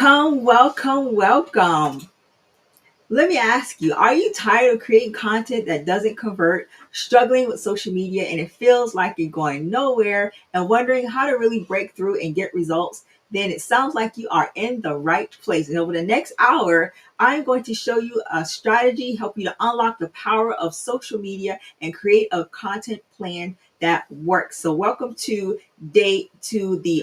Welcome. Let me ask you, are you tired of creating content that doesn't convert, struggling with social media, and it feels like you're going nowhere and wondering how to really break through and get results? Then it sounds like you are in the right place. And over the next hour, I'm going to show you a strategy, help you to unlock the power of social media and create a content plan that works. So welcome to the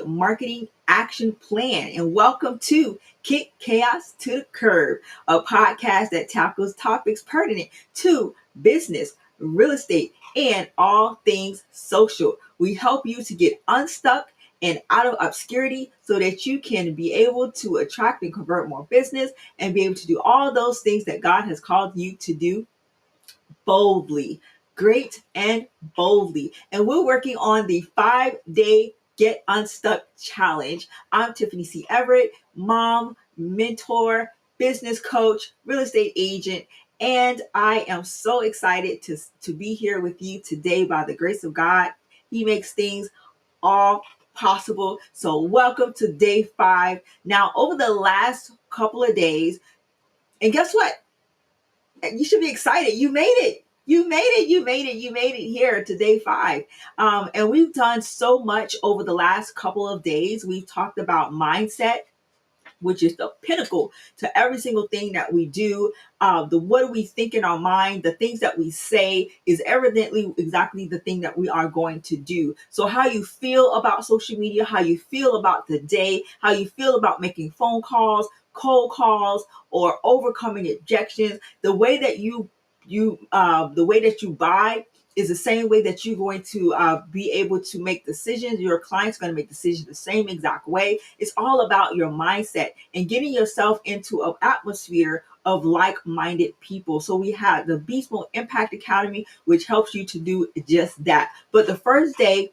marketing action plan, and welcome to Kick Chaos to the Curb, a podcast that tackles topics pertinent to business, real estate, and all things social. We help you to get unstuck and out of obscurity so that you can be able to attract and convert more business and be able to do all those things that God has called you to do boldly, great and boldly. And we're working on the 5-day Get Unstuck challenge. I'm Tiffany C. Everett, mom, mentor, business coach, real estate agent, and I am so excited to be here with you today by the grace of God. He makes things all possible. So welcome to day 5. Now, over the last couple of days, and guess what? You should be excited. You made it. You made it here to day 5. And we've done so much over the last couple of days. We've talked about mindset, which is the pinnacle to every single thing that we do. The what do we think in our mind, the things that we say is evidently exactly the thing that we are going to do. So how you feel about social media, how you feel about the day, how you feel about making phone calls, cold calls, or overcoming objections, the way that the way that you buy is the same way that you're going to be able to make decisions. Your client's going to make decisions the same exact way. It's all about your mindset and getting yourself into an atmosphere of like-minded people. So we have the Beast Mode Impact Academy, which helps you to do just that. But the first day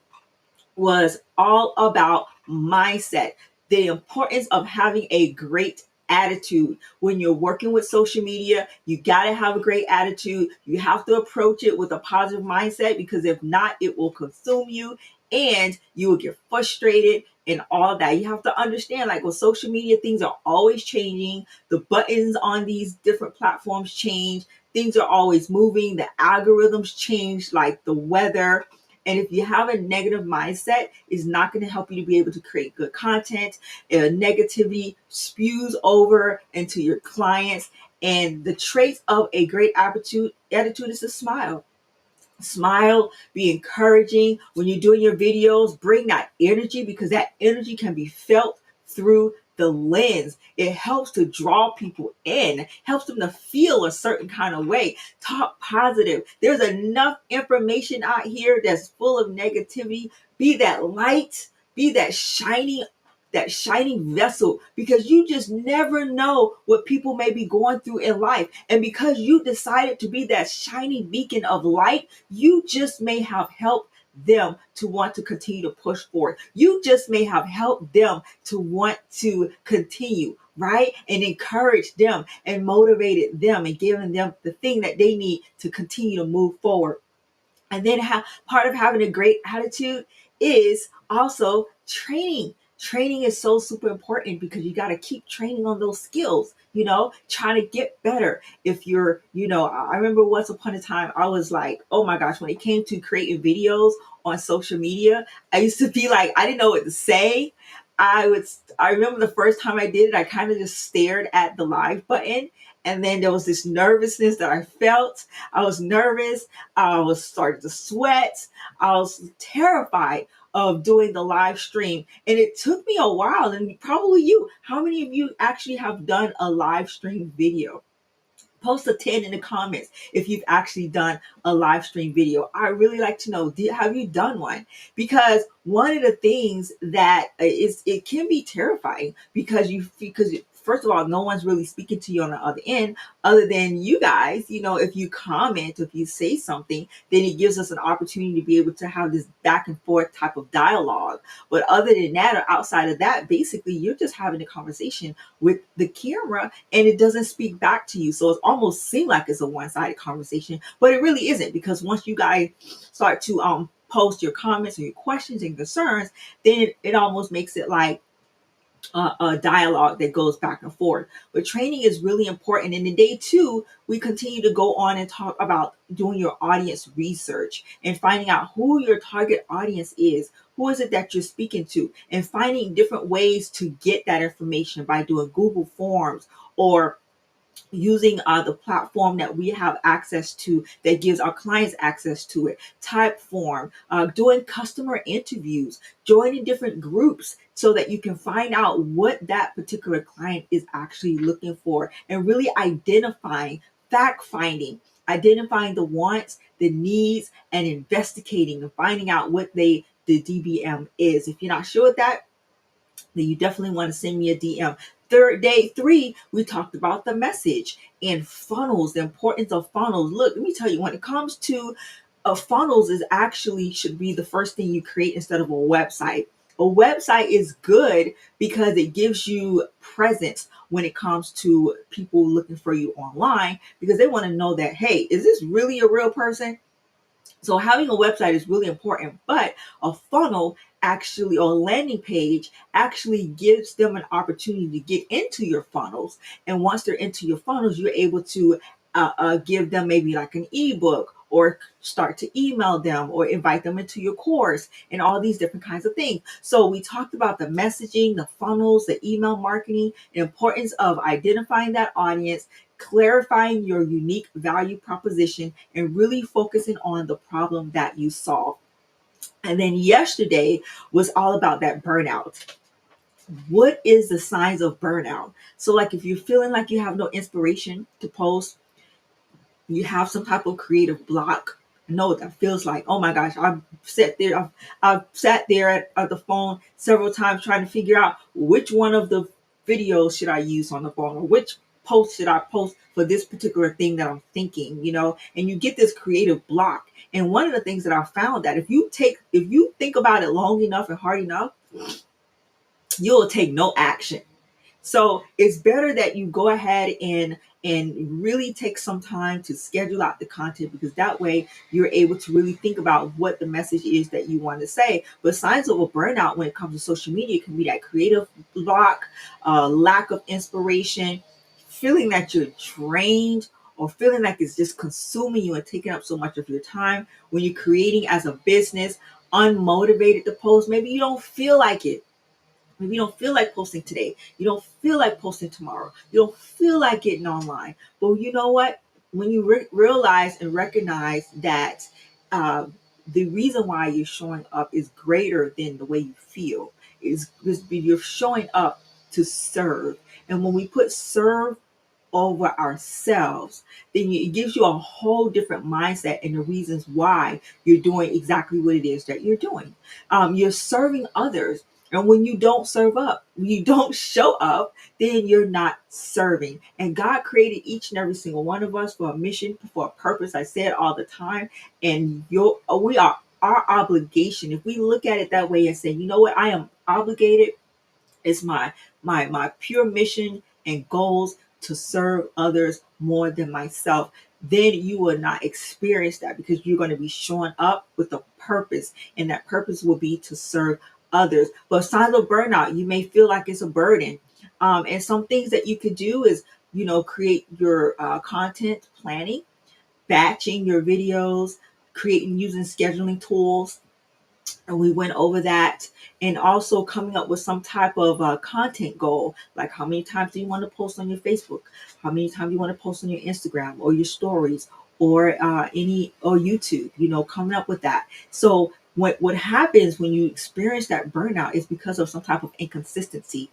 was all about mindset, the importance of having a great attitude. When you're working with social media, you got to have a great attitude. You have to approach it with a positive mindset, because if not, it will consume you and you will get frustrated and all that. You have to understand, like with social media, things are always changing. The buttons on these different platforms change. Things are always moving. The algorithms change like the weather. And if you have a negative mindset, it's not going to help you to be able to create good content. Negativity spews over into your clients. And the traits of a great attitude is to smile. Smile, be encouraging. When you're doing your videos, bring that energy, because that energy can be felt through the lens. It helps to draw people in, helps them to feel a certain kind of way. Talk positive. There's enough information out here that's full of negativity. Be that light, be that shining vessel, because you just never know what people may be going through in life. And because you decided to be that shining beacon of light, you just may have helped them to want to continue to push forward. You just may have helped them to want to continue, right? And encourage them and motivated them and given them the thing that they need to continue to move forward. And then part of having a great attitude is also training. Training is so super important, because you got to keep training on those skills, trying to get better. If you're, I remember once upon a time, I was like, oh my gosh, when it came to creating videos on social media, I used to be like, I didn't know what to say. I remember the first time I did it, I kind of just stared at the live button. And then there was this nervousness that I felt. I was nervous. I was starting to sweat. I was terrified of doing the live stream. And it took me a while, and probably you. How many of you actually have done a live stream video? Post a 10 in the comments if you've actually done a live stream video. I really like to know, have you done one? Because one of the things that it can be terrifying, because first of all, no one's really speaking to you on the other end other than you guys. If you comment, if you say something, then it gives us an opportunity to be able to have this back and forth type of dialogue. But other than that, or outside of that, basically you're just having a conversation with the camera, and it doesn't speak back to you. So it almost seems like it's a one-sided conversation, but it really isn't, because once you guys start to post your comments and your questions and concerns, then it almost makes it like a dialogue that goes back and forth. But training is really important. And in day two, we continue to go on and talk about doing your audience research and finding out who your target audience is. Who is it that you're speaking to? And finding different ways to get that information by doing Google Forms or using the platform that we have access to that gives our clients access to it, Typeform, doing customer interviews, joining different groups so that you can find out what that particular client is actually looking for, and really identifying, fact finding, identifying the wants, the needs, and investigating and finding out what the DBM is. If you're not sure what that, then you definitely want to send me a DM. Third day three, we talked about the message and funnels, the importance of funnels. Look, let me tell you, when it comes to funnels, is actually should be the first thing you create instead of a website. A website is good because it gives you presence when it comes to people looking for you online, because they want to know that, hey, is this really a real person? So having a website is really important, but a funnel actually, or a landing page actually gives them an opportunity to get into your funnels. And once they're into your funnels, you're able to give them maybe like an ebook, or start to email them, or invite them into your course, and all these different kinds of things. So we talked about the messaging, the funnels, the email marketing, the importance of identifying that audience, clarifying your unique value proposition, and really focusing on the problem that you solve. And then yesterday was all about that burnout. What is the signs of burnout? So, like, if you're feeling like you have no inspiration to post, you have some type of creative block, I know what that feels like. Oh my gosh, I've sat there at the phone several times trying to figure out which one of the videos should I use on the phone, or which post should I post for this particular thing that I'm thinking, and you get this creative block. And one of the things that I found, that if you think about it long enough and hard enough, you'll take no action. So it's better that you go ahead and really take some time to schedule out the content, because that way you're able to really think about what the message is that you want to say. But signs of a burnout when it comes to social media can be that creative block, lack of inspiration, feeling that you're drained, or feeling like it's just consuming you and taking up so much of your time. When you're creating as a business, unmotivated to post, maybe you don't feel like it. Maybe you don't feel like posting today. You don't feel like posting tomorrow. You don't feel like getting online. But you know what? When you realize and recognize that the reason why you're showing up is greater than the way you feel, is you're showing up to serve. And when we put serve over ourselves, then it gives you a whole different mindset and the reasons why you're doing exactly what it is that you're doing. You're serving others. And when you don't serve up, when you don't show up, then you're not serving. And God created each and every single one of us for a mission, for a purpose. I say it all the time. And we are our obligation. If we look at it that way and say, you know what, I am obligated, it's my pure mission and goals to serve others more than myself, then you will not experience that, because you're going to be showing up with a purpose, and that purpose will be to serve others. But signs of burnout, you may feel like it's a burden. And some things that you could do is, create your content planning, batching your videos, creating using scheduling tools, and we went over that. And also coming up with some type of content goal, like how many times do you want to post on your Facebook, how many times you want to post on your Instagram or your stories, or YouTube, coming up with that. So what happens when you experience that burnout is because of some type of inconsistency,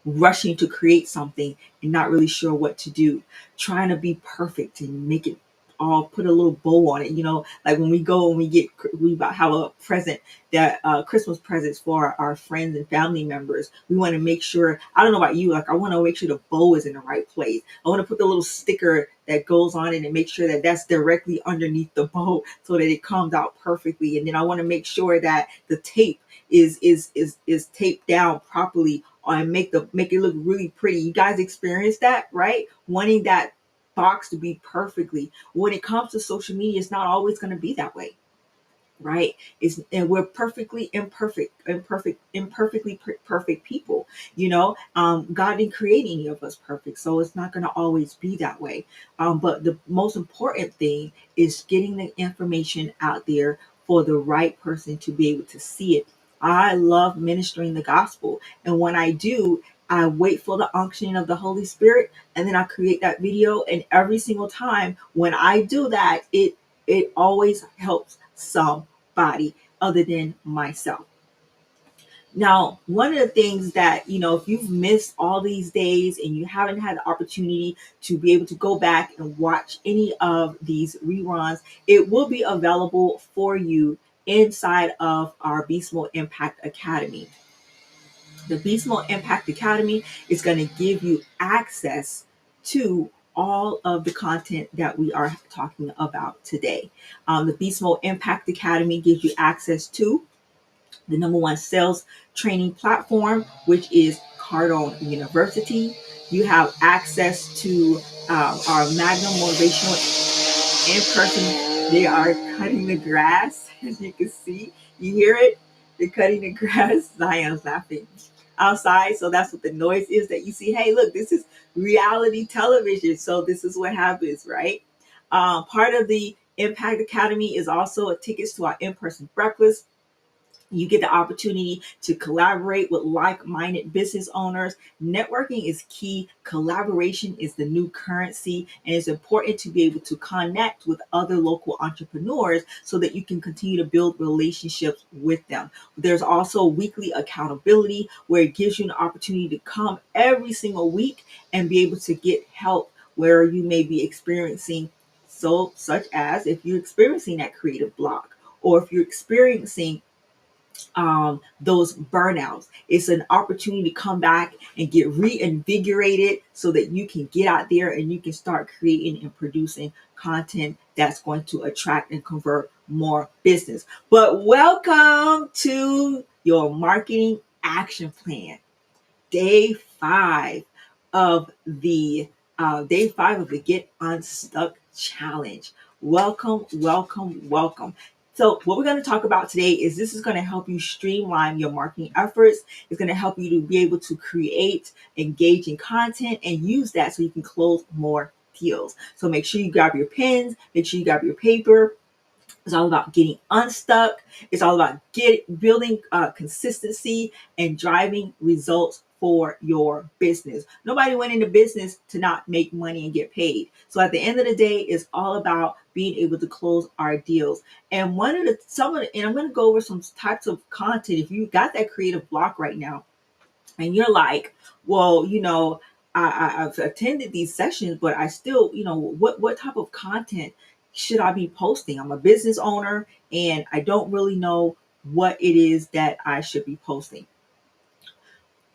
rushing to create something and not really sure what to do, trying to be perfect and make it all, put a little bow on it. Like when we go and we have a present, that Christmas presents for our friends and family members. We want to make sure, I don't know about you, like I want to make sure the bow is in the right place. I want to put the little sticker that goes on it and make sure that that's directly underneath the bow so that it comes out perfectly. And then I want to make sure that the tape is taped down properly, and make it look really pretty. You guys experience that, right? Wanting that box to be perfectly. When it comes to social media, it's not always going to be that way. right? It's, and we're perfect people. God didn't create any of us perfect, so it's not going to always be that way. But the most important thing is getting the information out there for the right person to be able to see it. I love ministering the gospel, and when I do, I wait for the unctioning of the Holy Spirit, and then I create that video. And every single time when I do that, it always helps somebody other than myself. Now, one of the things that, if you've missed all these days and you haven't had the opportunity to be able to go back and watch any of these reruns, it will be available for you inside of our Beast Mode Impact Academy. The Beast Mode Impact Academy is going to give you access to all of the content that we are talking about today. The Beast Mode Impact Academy gives you access to the number one sales training platform, which is Cardone University. You have access to our Magnum Motivational in person. They are cutting the grass, as you can see. You hear it? They're cutting the grass. Zion's laughing outside. So that's what the noise is that you see. Hey, look, this is reality television. So this is what happens, right? Part of the Impact Academy is also a tickets to our in-person breakfast. You get the opportunity to collaborate with like-minded business owners. Networking is key. Collaboration is the new currency, and it's important to be able to connect with other local entrepreneurs so that you can continue to build relationships with them. There's also weekly accountability where it gives you an opportunity to come every single week and be able to get help where you may be experiencing, such as if you're experiencing that creative block, or if you're experiencing those burnouts. It's an opportunity to come back and get reinvigorated so that you can get out there and you can start creating and producing content that's going to attract and convert more business. But welcome to your marketing action plan. Day five of the Get Unstuck challenge. Welcome, welcome, welcome. So what we're going to talk about today is this is going to help you streamline your marketing efforts. It's going to help you to be able to create engaging content and use that so you can close more deals. So make sure you grab your pens, make sure you grab your paper. It's all about getting unstuck. It's all about building consistency and driving results for your business. Nobody went into business to not make money and get paid. So at the end of the day, it's all about being able to close our deals. And and I'm going to go over some types of content. If you got that creative block right now, and you're like, well, I've attended these sessions, but I still, what type of content should I be posting? I'm a business owner and I don't really know what it is that I should be posting.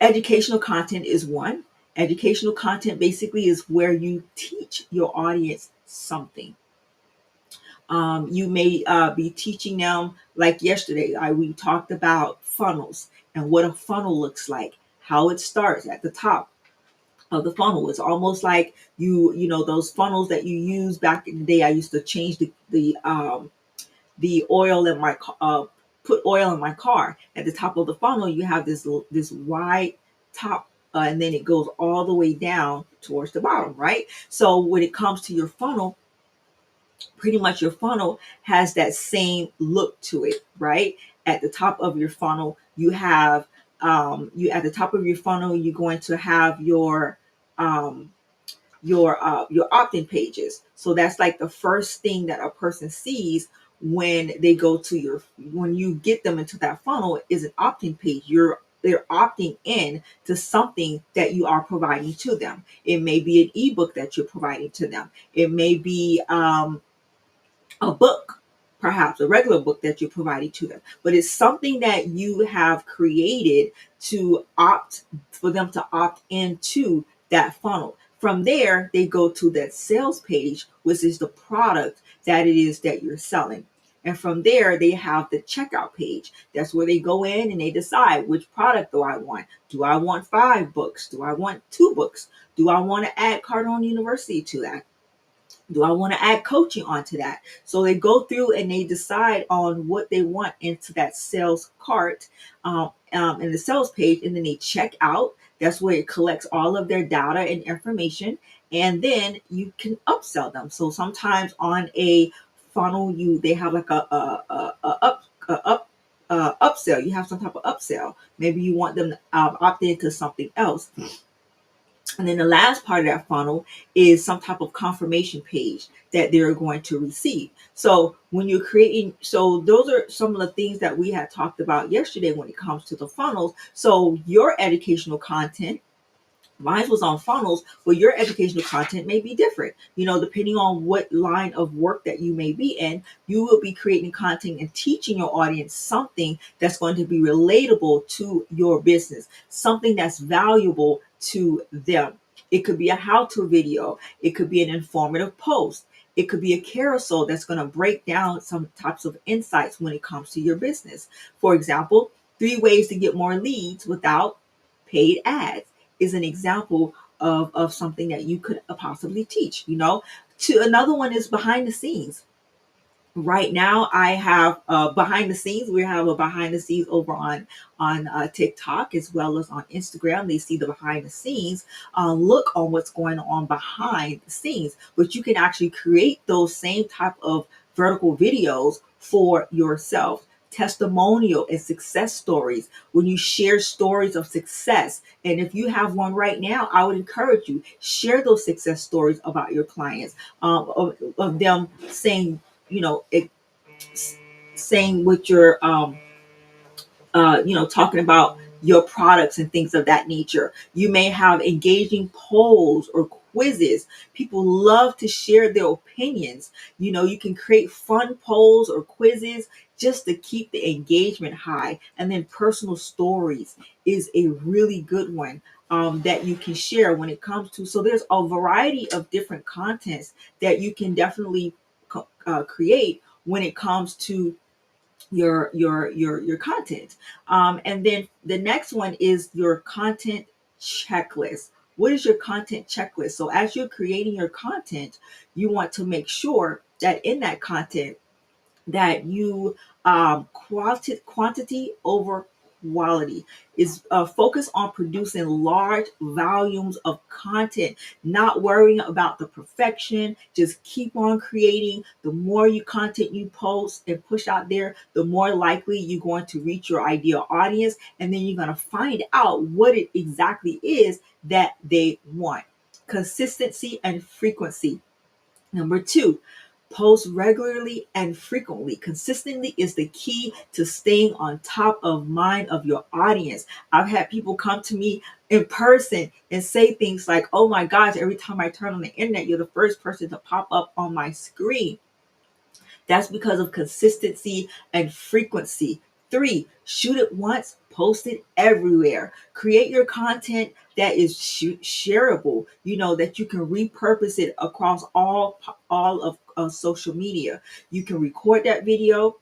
Educational content is one. Educational content basically is where you teach your audience something. You may be teaching them, like yesterday, we talked about funnels and what a funnel looks like, how it starts at the top of the funnel. It's almost like those funnels that you use back in the day. I used to change the oil in my put oil in my car. At the top of the funnel, you have this wide top, and then it goes all the way down towards the bottom, right? So when it comes to your funnel, pretty much your funnel has that same look to it, right? At the top of your funnel, you have at the top of your funnel, you're going to have um, your opt-in pages. So that's like the first thing that a person sees when they go to when you get them into that funnel is an opt-in page. They're opting in to something that you are providing to them. It may be an ebook that you're providing to them. It may be a book, perhaps a regular book that you're providing to them, but it's something that you have created for them to opt into that funnel. From there, they go to that sales page, which is the product that it is that you're selling. And from there, they have the checkout page. That's where they go in and they decide, which product do I want? Do I want 5 books? Do I want 2 books? Do I want to add Cardone University to that? Do I want to add coaching onto that? So they go through and they decide on what they want into that sales cart, in the sales page, and then they check out. That's where it collects all of their data and information, and then you can upsell them. So sometimes on a funnel, they have like a upsell. You have some type of upsell. Maybe you want them to opt into something else. And then the last part of that funnel is some type of confirmation page that they're going to receive. So when you're creating, so those are some of the things that we had talked about yesterday when it comes to the funnels. So your educational content, mine was on funnels, but your educational content may be different. Depending on what line of work that you may be in, you will be creating content and teaching your audience something that's going to be relatable to your business, something that's valuable to them. It could be a how-to video. It could be an informative post. It could be a carousel that's going to break down some types of insights when it comes to your business. For example, 3 ways to get more leads without paid ads is an example of something that you could possibly teach. To another one is behind the scenes. Right now I have behind the scenes. We have a behind the scenes over on TikTok as well as on Instagram. They see the behind the scenes, look on what's going on behind the scenes, but you can actually create those same type of vertical videos for yourself. Testimonial and success stories, when you share stories of success. And if you have one right now, I would encourage you, share those success stories about your clients, of them saying, it, saying what you're, talking about your products and things of that nature. You may have engaging polls or quizzes. People love to share their opinions. You can create fun polls or quizzes just to keep the engagement high. And then personal stories is a really good one, that you can share when it comes to. So there's a variety of different contents that you can definitely create when it comes to your content. And then the next one is your content checklist. What is your content checklist? So as you're creating your content, you want to make sure that in that content that you, quantity over quality, is focus on producing large volumes of content, not worrying about the perfection. Just keep on creating. The more you content you post and push out there, the more likely you're going to reach your ideal audience, and then you're going to find out what it exactly is that they want. Consistency and frequency. Number two, post regularly and frequently. Consistently is the key to staying on top of mind of your audience. I've had people come to me in person and say things like, "Oh my gosh, every time I turn on the internet, you're the first person to pop up on my screen." That's because of consistency and frequency. Three, shoot it once, post it everywhere. Create your content that is shareable, that you can repurpose it across all of social media. You can record that video,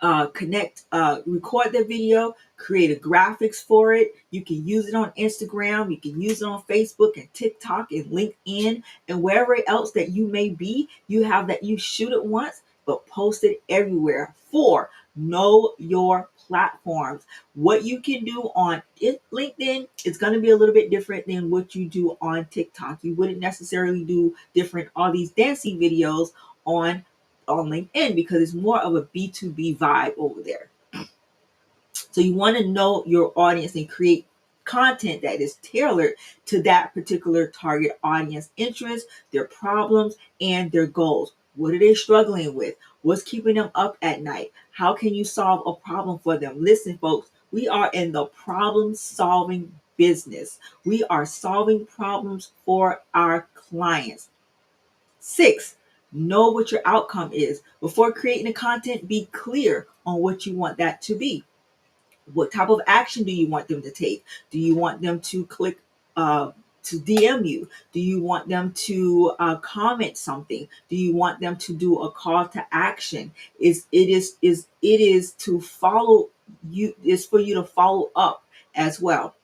record the video, create a graphics for it. You can use it on Instagram, you can use it on Facebook and TikTok and LinkedIn and wherever else that you may be. You have that, you shoot it once, but post it everywhere. Four, know your platforms. What you can do on LinkedIn is going to be a little bit different than what you do on TikTok. You wouldn't necessarily do different all these dancing videos on LinkedIn because it's more of a B2B vibe over there. So you want to know your audience and create content that is tailored to that particular target audience interests, their problems, and their goals. What are they struggling with? What's keeping them up at night? How can you solve a problem for them? Listen, folks, we are in the problem solving business. We are solving problems for our clients. Six, know what your outcome is. Before creating the content, be clear on what you want that to be. What type of action do you want them to take? Do you want them to click to DM you? Do you want them to comment something? Do you want them to do a call to action? It is to follow you, is for you to follow up as well.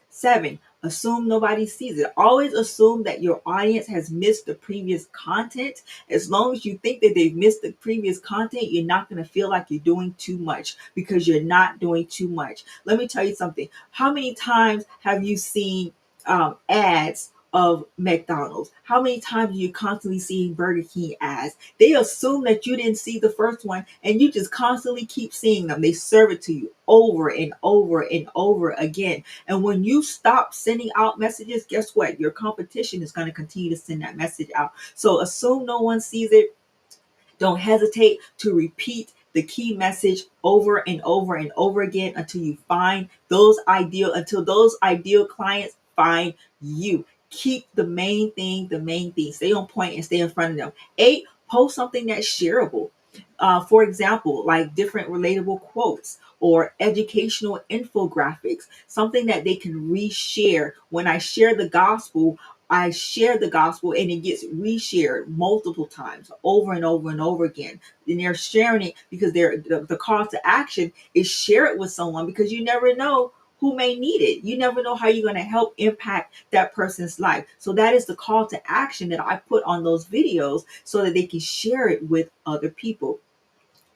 Seven, Assume nobody sees it. Always assume that your audience has missed the previous content. As long as you think that they've missed the previous content, you're not going to feel like you're doing too much, because you're not doing too much. Let me tell you something. How many times have you seen ads of McDonald's? How many times are you constantly seeing Burger King ads? They assume that you didn't see the first one, and you just constantly keep seeing them. They serve it to you over and over and over again. And when you stop sending out messages, guess what? Your competition is going to continue to send that message out. So assume no one sees it. Don't hesitate to repeat the key message over and over and over again until those ideal clients find you. Keep the main thing the main thing. Stay on point and stay in front of them. 8, post something that's shareable. For example, like different relatable quotes or educational infographics, something that they can reshare. When I share the gospel, I share the gospel and it gets reshared multiple times over and over and over again. And they're sharing it because the call to action is share it with someone, because you never know who may need it. You never know how you're going to help impact that person's life. So that is the call to action that I put on those videos so that they can share it with other people.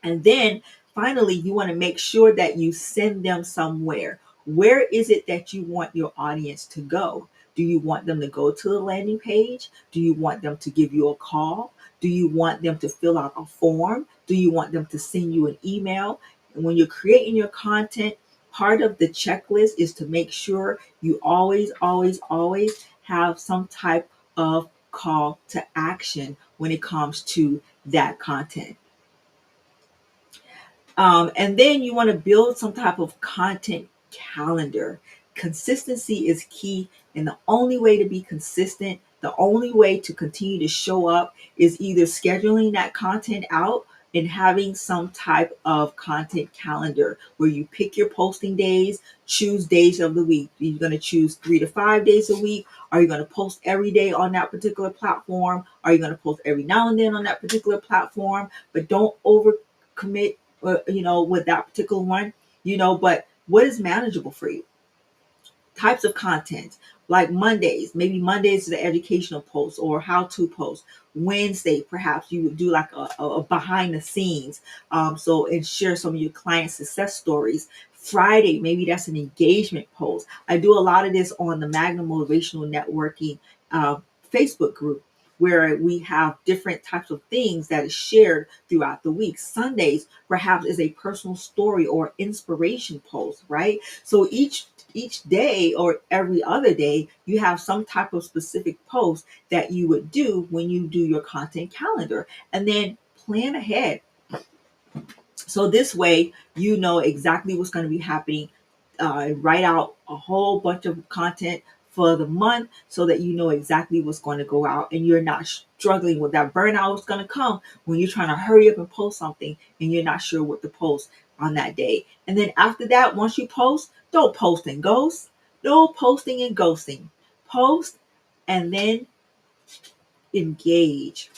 And then finally, you want to make sure that you send them somewhere. Where is it that you want your audience to go? Do you want them to go to the landing page? Do you want them to give you a call? Do you want them to fill out a form? Do you want them to send you an email? And when you're creating your content, part of the checklist is to make sure you always, always, always have some type of call to action when it comes to that content. And then you want to build some type of content calendar. Consistency is key. And the only way to be consistent, the only way to continue to show up is either scheduling that content out and having some type of content calendar where you pick your posting days, choose days of the week. You're going to choose 3 to 5 days a week. Are you going to post every day on that particular platform? Are you going to post every now and then on that particular platform? But don't overcommit with that particular one, but what is manageable for you? Types of content, like maybe Mondays is the educational post or how to post. Wednesday, perhaps you would do like a behind the scenes, and share some of your client success stories. Friday, maybe that's an engagement post. I do a lot of this on the Magnum Motivational Networking Facebook group, where we have different types of things that is shared throughout the week. Sundays perhaps is a personal story or inspiration post, right? So each day or every other day, you have some type of specific post that you would do when you do your content calendar, and then plan ahead. So this way, you know exactly what's going to be happening. Write out a whole bunch of content for the month so that you know exactly what's going to go out, and you're not struggling with that burnout that's going to come when you're trying to hurry up and post something and you're not sure what to post on that day. And then after that, once you post, don't post and ghost. No posting and ghosting. Post and then engage.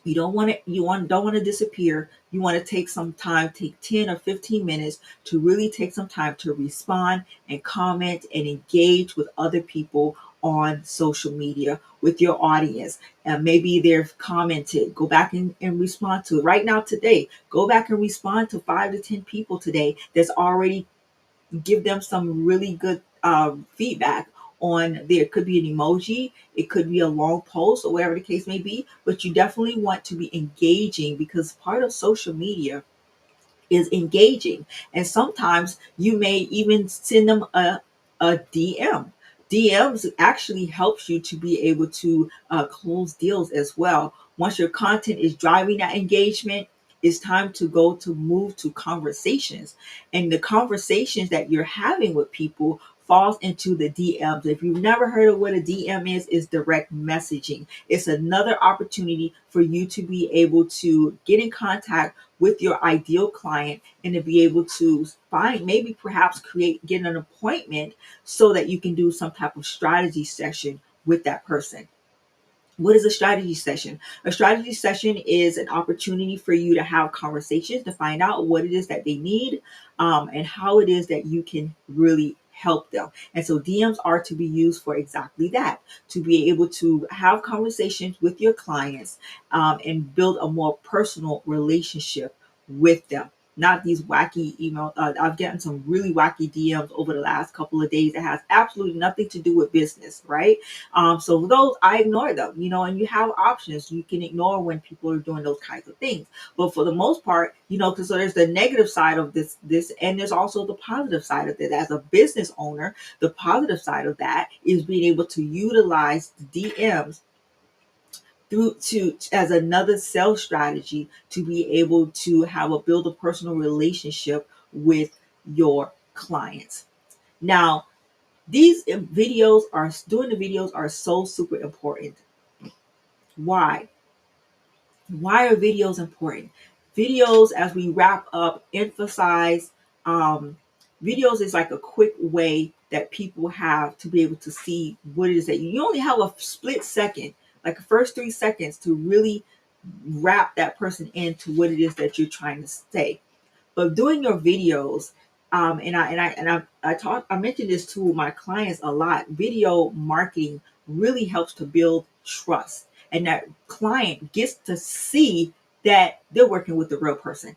Don't want to disappear. You want to take some time, take 10 or 15 minutes to really take some time to respond and comment and engage with other people on social media with your audience. And maybe they've commented. Go back and respond to it. Right now, today, go back and respond to 5 to 10 people today that's already give them some really good feedback on there. It could be an emoji, it could be a long post, or whatever the case may be, but you definitely want to be engaging, because part of social media is engaging. And sometimes you may even send them a DM. DMs actually helps you to be able to close deals as well. Once your content is driving that engagement, it's time to move to conversations. And the conversations that you're having with people falls into the DMs. If you've never heard of what a DM is direct messaging. It's another opportunity for you to be able to get in contact with your ideal client and to be able to maybe perhaps get an appointment so that you can do some type of strategy session with that person. What is a strategy session? A strategy session is an opportunity for you to have conversations to find out what it is that they need, and how it is that you can really help them. And so DMs are to be used for exactly that, to be able to have conversations with your clients, and build a more personal relationship with them. Not these wacky emails. I've gotten some really wacky DMs over the last couple of days that has absolutely nothing to do with business, right? So those I ignore them, and you have options. You can ignore when people are doing those kinds of things. But for the most part, because so there's the negative side of this, and there's also the positive side of it. As a business owner, the positive side of that is being able to utilize the DMs through to as another sales strategy to be able to build a personal relationship with your clients. Now, these videos are doing the videos are so super important. Why? Why are videos important? Videos, as we wrap up, emphasize videos is like a quick way that people have to be able to see what it is that you only have a split second, like the first 3 seconds, to really wrap that person into what it is that you're trying to say. But doing your videos, I mentioned this to my clients a lot. Video marketing really helps to build trust, and that client gets to see that they're working with the real person.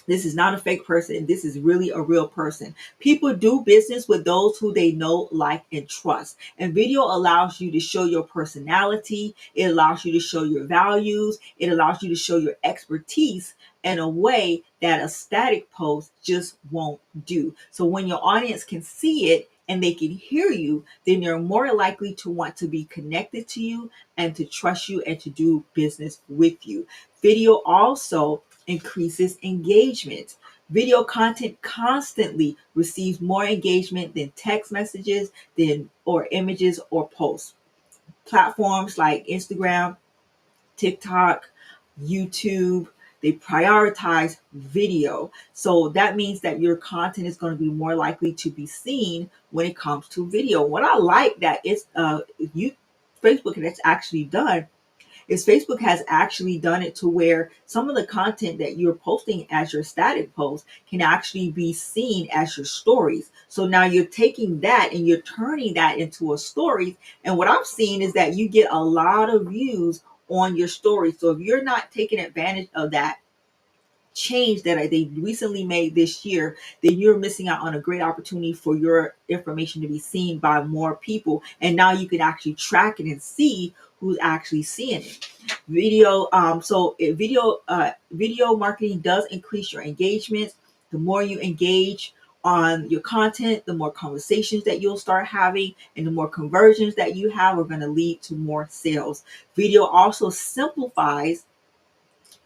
This is not a fake person. This is really a real person. People do business with those who they know, like, and trust. And video allows you to show your personality. It allows you to show your values. It allows you to show your expertise in a way that a static post just won't do. So when your audience can see it and they can hear you, then they're more likely to want to be connected to you and to trust you and to do business with you. Video also increases engagement. Video content constantly receives more engagement than text messages, or images or posts. Platforms like Instagram, TikTok, YouTube, they prioritize video. So that means that your content is going to be more likely to be seen when it comes to video. What I like that Facebook has actually done is Facebook has actually done it to where some of the content that you're posting as your static post can actually be seen as your stories. So now you're taking that and you're turning that into a story. And what I'm seeing is that you get a lot of views on your story. So if you're not taking advantage of that change that they recently made this year, then you're missing out on a great opportunity for your information to be seen by more people. And now you can actually track it and see who's actually seeing it. Video marketing does increase your engagement. The more you engage on your content, the more conversations that you'll start having, and the more conversions that you have are going to lead to more sales. Video also simplifies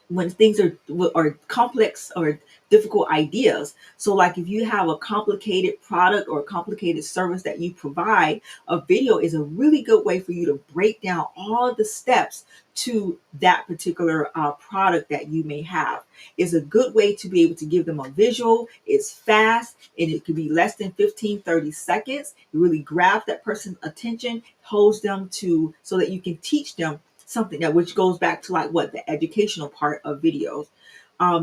when things are complex or difficult ideas. So like if you have a complicated product or a complicated service that you provide, a video is a really good way for you to break down all the steps to that particular product that you may have. It's a good way to be able to give them a visual. It's fast, and it could be less than 15-30 seconds. It really grabs that person's attention, holds them to, so that you can teach them something, that which goes back to like what the educational part of videos.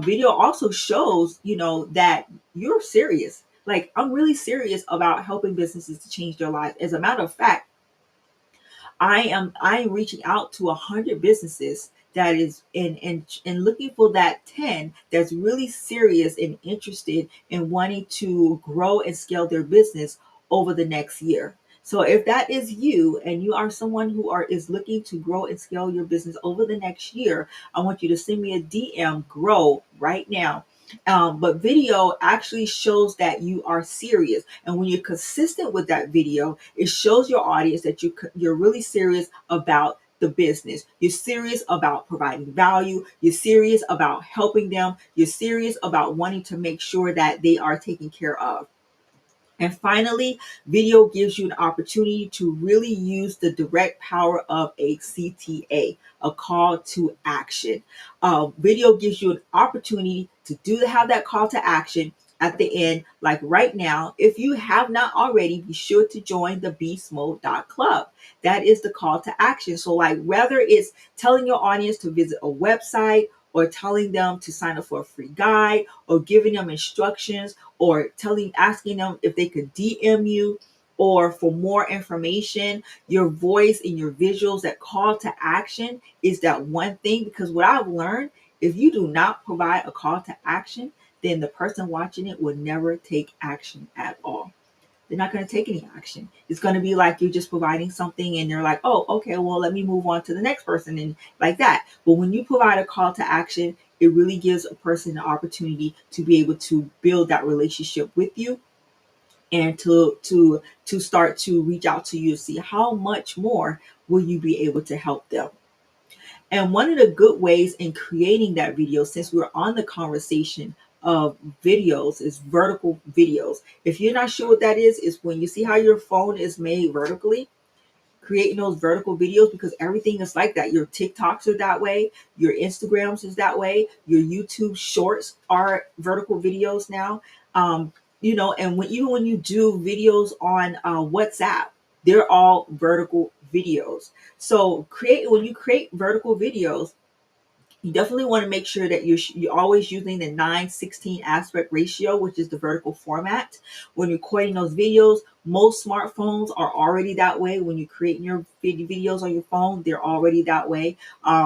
Video also shows, that you're serious. Like, I'm really serious about helping businesses to change their lives. As a matter of fact, I am reaching out to 100 businesses that is in looking for that 10 that's really serious and interested in wanting to grow and scale their business over the next year. So if that is you and you are someone who is looking to grow and scale your business over the next year, I want you to send me a DM, grow right now. But video actually shows that you are serious, and when you're consistent with that video, it shows your audience that you're really serious about the business. You're serious about providing value. You're serious about helping them. You're serious about wanting to make sure that they are taken care of. And finally, video gives you an opportunity to really use the direct power of a CTA, a call to action. Video gives you an opportunity to have that call to action at the end. Like right now, if you have not already, be sure to join the beastmode.club. That is the call to action. So like whether it's telling your audience to visit a website, or telling them to sign up for a free guide, or giving them instructions, or asking them if they could DM you or for more information. Your voice and your visuals, that call to action is that one thing, because what I've learned, if you do not provide a call to action, then the person watching it will never take action at all. They're not going to take any action. It's going to be like you're just providing something and they're like, oh, okay, well, let me move on to the next person, and like that. But when you provide a call to action, it really gives a person the opportunity to be able to build that relationship with you, and to start to reach out to you to see how much more will you be able to help them. And one of the good ways in creating that video, since we're on the conversation of videos, is vertical videos. If you're not sure what that is when you see how your phone is made vertically, creating those vertical videos, because everything is like that. Your TikToks are that way, your Instagrams is that way, your YouTube shorts are vertical videos now. And even when you do videos on WhatsApp, they're all vertical videos. So when you create vertical videos, you definitely want to make sure that you're always using the 9:16 aspect ratio, which is the vertical format. When recording those videos, most smartphones are already that way. When you're creating your videos on your phone, they're already that way.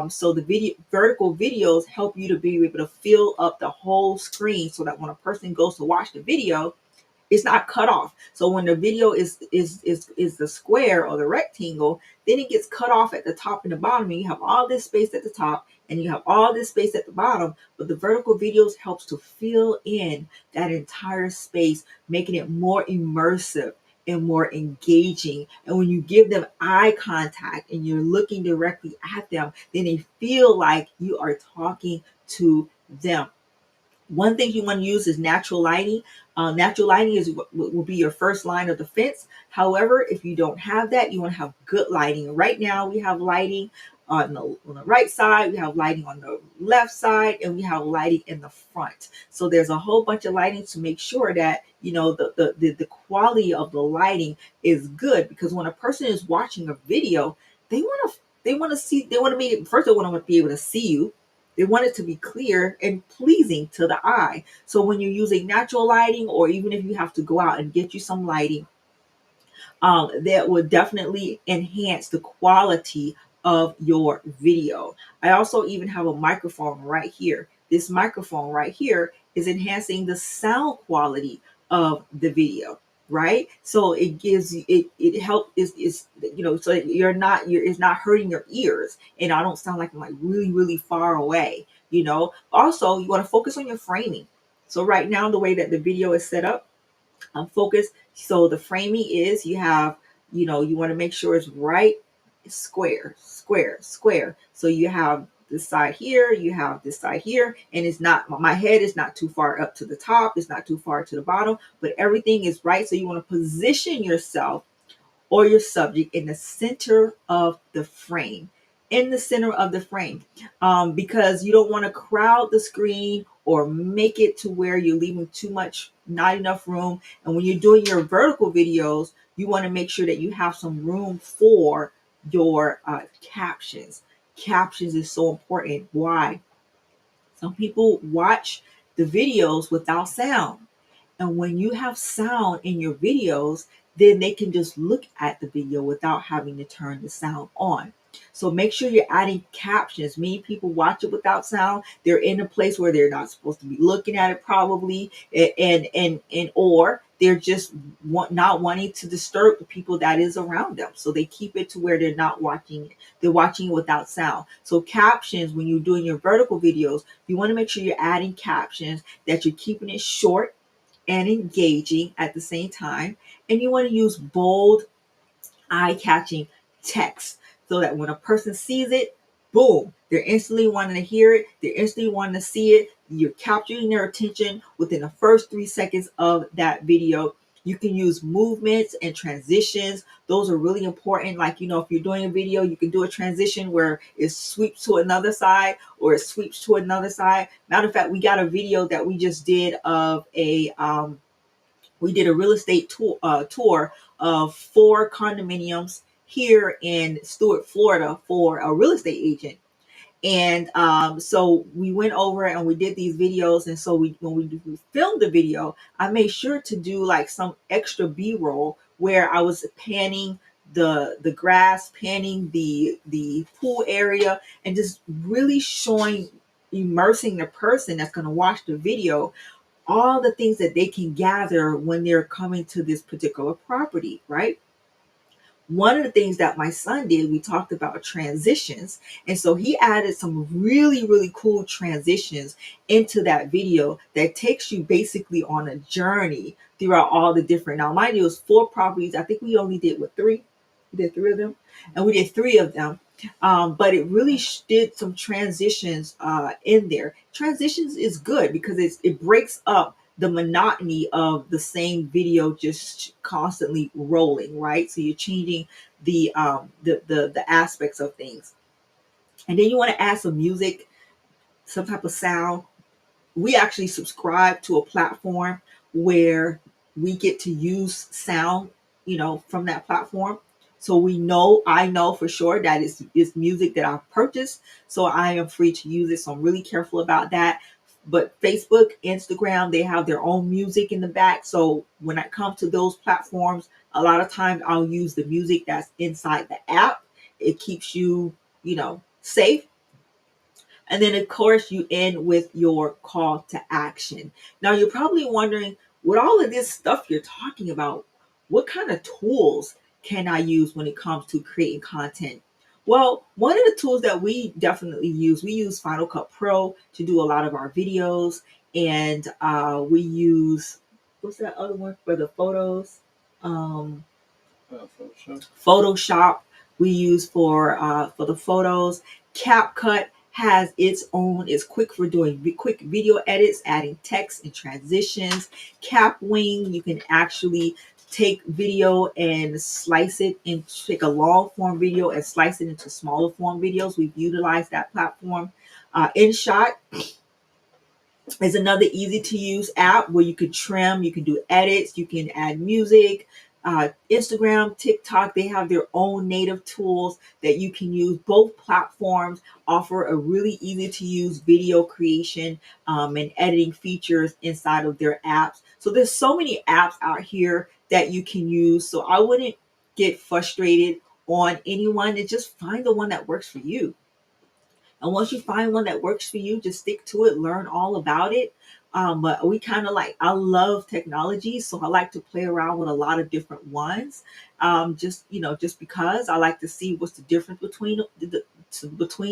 So the vertical videos help you to be able to fill up the whole screen, so that when a person goes to watch the video, it's not cut off. So when the video is the square or the rectangle, then it gets cut off at the top and the bottom, and you have all this space at the top and you have all this space at the bottom. But the vertical videos helps to fill in that entire space, making it more immersive and more engaging. And when you give them eye contact and you're looking directly at them, then they feel like you are talking to them. One thing you want to use is natural lighting. Natural lighting will be your first line of defense. However, if you don't have that, you want to have good lighting. Right now, we have lighting on the right side, we have lighting on the left side, and we have lighting in the front. So there's a whole bunch of lighting to make sure that the quality of the lighting is good. Because when a person is watching a video, they want to be first. They want to be able to see you. They want it to be clear and pleasing to the eye. So when you're using natural lighting, or even if you have to go out and get you some lighting, that will definitely enhance the quality of your video. I also even have a microphone right here. This microphone right here is enhancing the sound quality of the video, right? So it gives you it help is so that it's not hurting your ears, and I don't sound like I'm like really really far away. Also, you want to focus on your framing. So right now, the way that the video is set up, focus. So the framing is, you want to make sure it's right, square, square, square. So you have this side here, you have this side here, and my head is not too far up to the top, it's not too far to the bottom, but everything is right. So you want to position yourself or your subject in the center of the frame, in the center of the frame, because you don't want to crowd the screen or make it to where you're leaving not enough room. And when you're doing your vertical videos, you want to make sure that you have some room for your captions. Captions is so important. Why? Some people watch the videos without sound, and when you have sound in your videos, then they can just look at the video without having to turn the sound on. So make sure you're adding captions. Many people watch it without sound. They're in a place where they're not supposed to be looking at it, probably, or they're just not wanting to disturb the people that is around them. So they keep it to where they're not watching it. They're watching it without sound. So captions, when you're doing your vertical videos, you want to make sure you're adding captions, that you're keeping it short and engaging at the same time. And you want to use bold, eye-catching text, so that when a person sees it, boom, they're instantly wanting to hear it, they're instantly wanting to see it. You're capturing their attention within the first 3 seconds of that video. You can use movements and transitions. Those are really important. Like, if you're doing a video, you can do a transition where it sweeps to another side or it sweeps to another side. Matter of fact, we got a video that we just did of we did a real estate tour of 4 condominiums here in Stuart, Florida, for a real estate agent. And so we went over and we did these videos. And so when we filmed the video, I made sure to do like some extra B-roll where I was panning the grass, panning the pool area, and just really showing, immersing the person that's going to watch the video, all the things that they can gather when they're coming to this particular property, right? One of the things that my son did, we talked about transitions. And so he added some really, really cool transitions into that video that takes you basically on a journey throughout all the different, now mind you, it was 4 properties. I think we only did what, three? We did 3 of them, and we did 3 of them. But it really did some transitions in there. Transitions is good because it breaks up the monotony of the same video just constantly rolling, right? So you're changing the aspects of things. And then you want to add some music, some type of sound. We actually subscribe to a platform where we get to use sound, from that platform. So I know for sure that it's music that I've purchased. So I am free to use it. So I'm really careful about that. But Facebook, Instagram, they have their own music in the back. So when it comes to those platforms, a lot of times I'll use the music that's inside the app. It keeps you, safe. And then, of course, you end with your call to action. Now, you're probably wondering, with all of this stuff you're talking about, what kind of tools can I use when it comes to creating content? Well, one of the tools that we definitely use, we use Final Cut Pro to do a lot of our videos. And we use, what's that other one for the photos? Um, Photoshop we use for the photos. CapCut has its own, is quick for doing quick video edits, adding text and transitions. Capwing, you can actually take video and slice it and take a long form video and slice it into smaller form videos. We've utilized that platform. InShot is another easy to use app where you can trim, you can do edits, you can add music. Instagram, TikTok, they have their own native tools that you can use. Both platforms offer a really easy to use video creation and editing features inside of their apps. So there's so many apps out here that you can use. So I wouldn't get frustrated on anyone, and just find the one that works for you. And once you find one that works for you, just stick to it, learn all about it. But we kind of like, I love technology, so I like to play around with a lot of different ones. Just because I like to see what's the difference between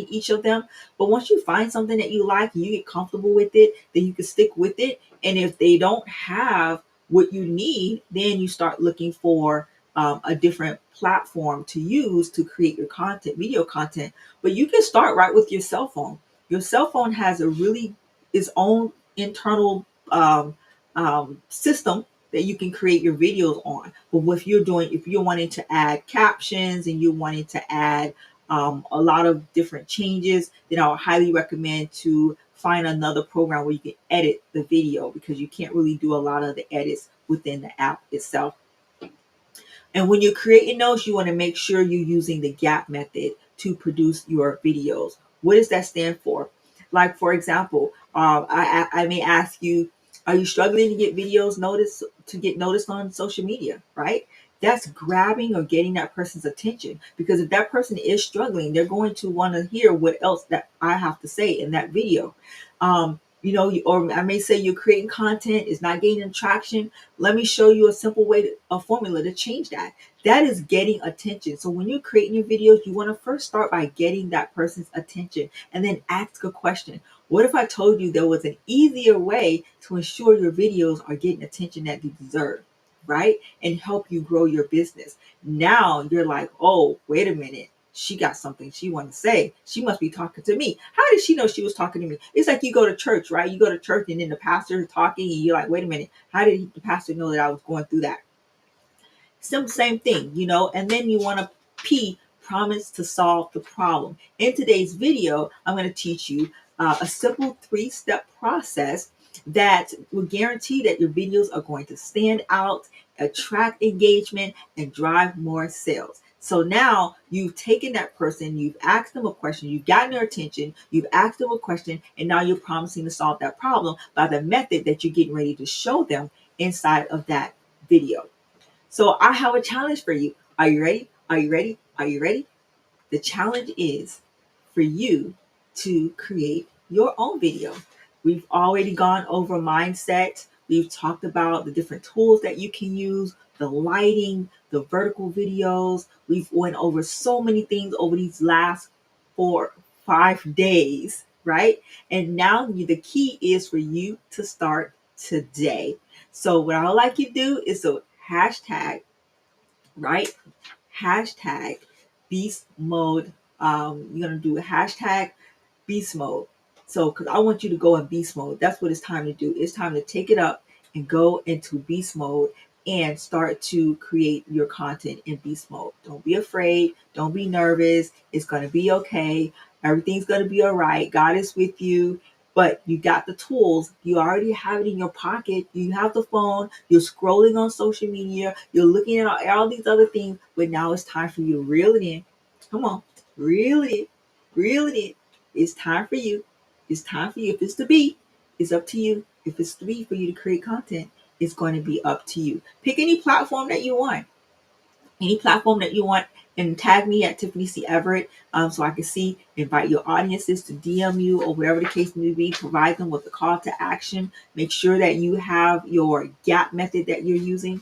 each of them. But once you find something that you like and you get comfortable with it, then you can stick with it. And if they don't have what you need, then you start looking for a different platform to use to create your content, video content. But you can start right with your cell phone. Your cell phone has a really its own internal system that you can create your videos on. But if you're wanting to add captions and you're wanting to add a lot of different changes, then I would highly recommend to find another program where you can edit the video, because you can't really do a lot of the edits within the app itself. And when you're creating those, you want to make sure you're using the gap method to produce your videos. What does that stand for? Like, for example, I may ask you, are you struggling to get noticed on social media, right? That's grabbing or getting that person's attention, because if that person is struggling, they're going to want to hear what else that I have to say in that video. Or I may say you're creating content, is not gaining traction. Let me show you a simple a formula to change that. That is getting attention. So when you're creating your videos, you want to first start by getting that person's attention and then ask a question. What if I told you there was an easier way to ensure your videos are getting attention that you deserve, right? And help you grow your business. Now you're like, oh, wait a minute. She got something she wants to say. She must be talking to me. How did she know she was talking to me? It's like you go to church, right? You go to church and then the pastor is talking and you're like, wait a minute. How did the pastor know that I was going through that? Same thing, and then you want to promise to solve the problem. In today's video, I'm going to teach you a simple 3-step process that will guarantee that your videos are going to stand out, attract engagement, and drive more sales. So now you've taken that person, you've asked them a question, you've gotten their attention, you've asked them a question, and now you're promising to solve that problem by the method that you're getting ready to show them inside of that video. So I have a challenge for you. Are you ready? Are you ready? Are you ready? The challenge is for you to create your own video. We've already gone over mindset. We've talked about the different tools that you can use, the lighting, the vertical videos. We've went over so many things over these last 5 days, right? And now the key is for you to start today. So what I would like you to do is to hashtag, right? Hashtag beast mode. You're gonna do a hashtag beast mode. So, because I want you to go in beast mode. That's what it's time to do. It's time to take it up and go into beast mode and start to create your content in beast mode. Don't be afraid. Don't be nervous. It's going to be okay. Everything's going to be all right. God is with you. But you got the tools. You already have it in your pocket. You have the phone. You're scrolling on social media. You're looking at all these other things. But now it's time for you to reel it in. Come on. Reel it in. Reel it in. It's time for you. It's time for you. If it's to be, it's up to you. If it's to be for you to create content, it's going to be up to you. Pick any platform that you want. Any platform that you want, and tag me at Tiffany C. Everett, so I can see. Invite your audiences to DM you or wherever the case may be. Provide them with a call to action. Make sure that you have your GAP method that you're using,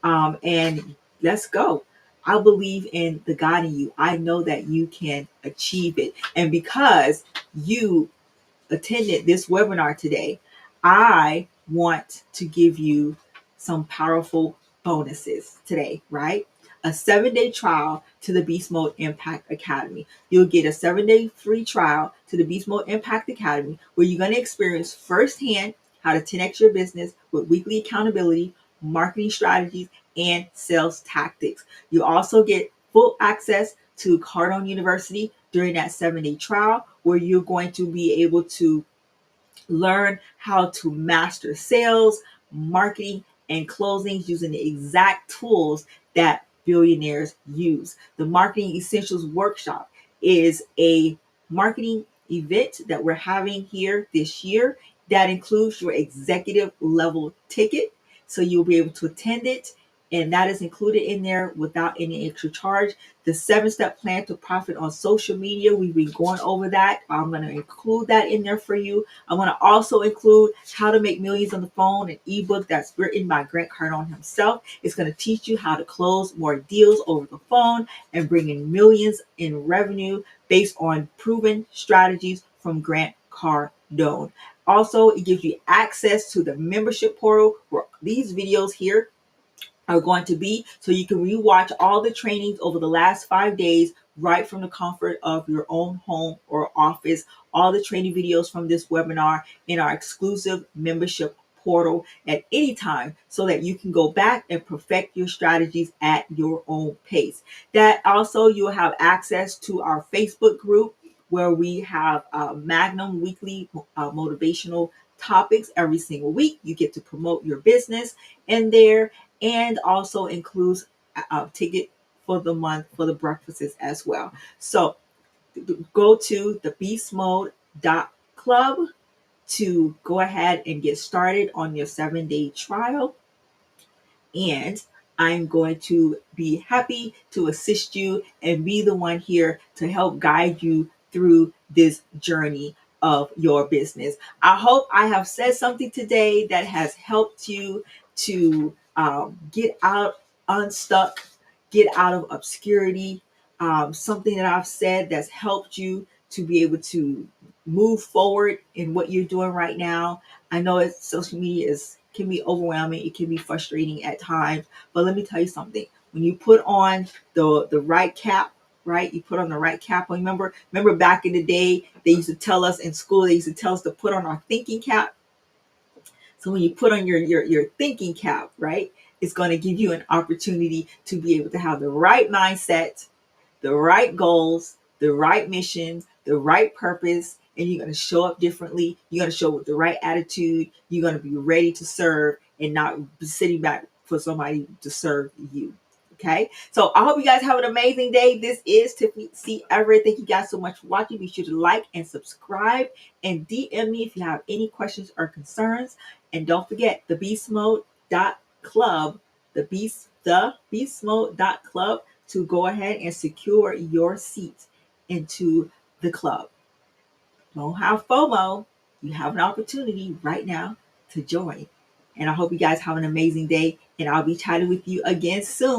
and let's go. I believe in the God in you. I know that you can achieve it. And because you attended this webinar today, I want to give you some powerful bonuses today, right? A 7-day trial to the Beast Mode Impact Academy. You'll get a 7-day free trial to the Beast Mode Impact Academy, where you're going to experience firsthand how to 10x your business with weekly accountability, marketing strategies, and sales tactics. You also get full access to Cardone University during that 7-day trial, where you're going to be able to learn how to master sales, marketing, and closings using the exact tools that billionaires use. The Marketing Essentials Workshop is a marketing event that we're having here this year that includes your executive level ticket. So you'll be able to attend it, and that is included in there without any extra charge. The 7-step plan to profit on social media, we've been going over that. I'm going to include that in there for you. I want to also include How to Make Millions on the Phone, an ebook that's written by Grant Cardone himself. It's going to teach you how to close more deals over the phone and bring in millions in revenue based on proven strategies from Grant Cardone. Also, it gives you access to the membership portal where these videos here are going to be, so you can rewatch all the trainings over the last 5 days right from the comfort of your own home or office. All the training videos from this webinar in our exclusive membership portal at any time, so that you can go back and perfect your strategies at your own pace. That also, you'll have access to our Facebook group, where we have Magnum weekly motivational topics every single week. You get to promote your business in there, and also includes a ticket for the month for the breakfasts as well. So go to the beastmode.club to go ahead and get started on your 7-day trial, and I'm going to be happy to assist you and be the one here to help guide you through this journey of your business. I hope I have said something today that has helped you to get out unstuck, get out of obscurity. Something that I've said that's helped you to be able to move forward in what you're doing right now. I know social media can be overwhelming. It can be frustrating at times. But let me tell you something. When you put on the right cap, right? You put on the right cap. Remember back in the day, they used to tell us in school, they used to tell us to put on our thinking cap. So when you put on your thinking cap, right, it's going to give you an opportunity to be able to have the right mindset, the right goals, the right mission, the right purpose, and you're going to show up differently. You're going to show up with the right attitude. You're going to be ready to serve and not be sitting back for somebody to serve you. Okay, so I hope you guys have an amazing day. This is Tiffany C. Everett. Thank you guys so much for watching. Be sure to like and subscribe and DM me if you have any questions or concerns. And don't forget the beastmode.club, the beastmode.club to go ahead and secure your seat into the club. Don't have FOMO. You have an opportunity right now to join. And I hope you guys have an amazing day. And I'll be chatting with you again soon.